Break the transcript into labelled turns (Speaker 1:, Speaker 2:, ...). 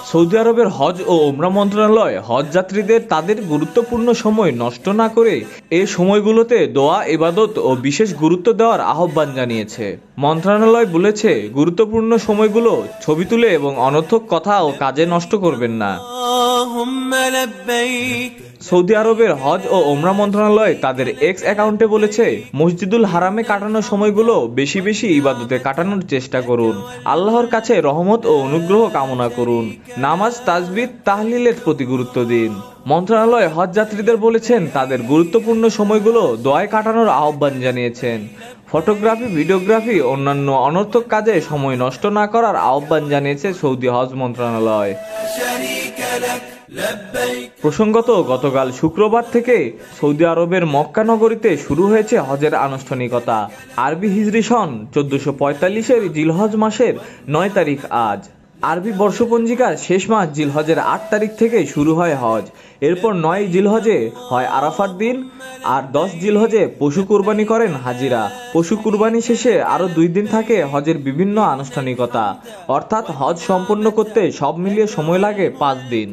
Speaker 1: Saudi আরবের হজ ও ওমরা মন্ত্রণালয় হজ যাত্রীদের তাদের গুরুত্বপূর্ণ সময় নষ্ট না করে এই সময়গুলোতে দোয়া ইবাদত ও বিশেষ গুরুত্ব দেওয়ার আহ্বান জানিয়েছে। মন্ত্রণালয় বলেছে, গুরুত্বপূর্ণ সময়গুলো ছবি তুলে এবং অনর্থক কথা ও কাজে নষ্ট করবেন না। সৌদি আরবের হজ ও ওমরা মন্ত্রণালয় তাদের এক্স অ্যাকাউন্টে বলেছে, মসজিদুল হারামে কাটানোর সময়গুলো বেশি বেশি ইবাদতে কাটানোর চেষ্টা করুন, আল্লাহর কাছে রহমত ও অনুগ্রহ কামনা করুন, নামাজ তাসবিহ তাহলিলের প্রতি গুরুত্ব দিন। মন্ত্রণালয় হজ যাত্রীদের বলেছেন, তাদের গুরুত্বপূর্ণ সময়গুলো দোয়ায় কাটানোর আহ্বান জানিয়েছেন। ফটোগ্রাফি, ভিডিওগ্রাফি, অন্যান্য অনর্থক কাজে সময় নষ্ট না করার আহ্বান জানিয়েছে সৌদি হজ মন্ত্রণালয়। প্রসঙ্গত, গতকাল শুক্রবার থেকে সৌদি আরবের মক্কা নগরীতে শুরু হয়েছে হজের আনুষ্ঠানিকতা। আরবি হিজরি সন 1445-এর জিলহজ মাসের 9 তারিখ আজ। আরবি বর্ষপঞ্জিকার শেষ মাস জিলহজের 8 তারিখ থেকে শুরু হয় হজ। এরপর 9 জিলহজে হয় আরাফার দিন, আর 10 জিলহজে পশু কুরবানি করেন হাজিরা। পশু কুরবানি শেষে আরও 2 দিন থাকে হজের বিভিন্ন আনুষ্ঠানিকতা, অর্থাৎ হজ সম্পন্ন করতে সব মিলিয়ে সময় লাগে 5 দিন।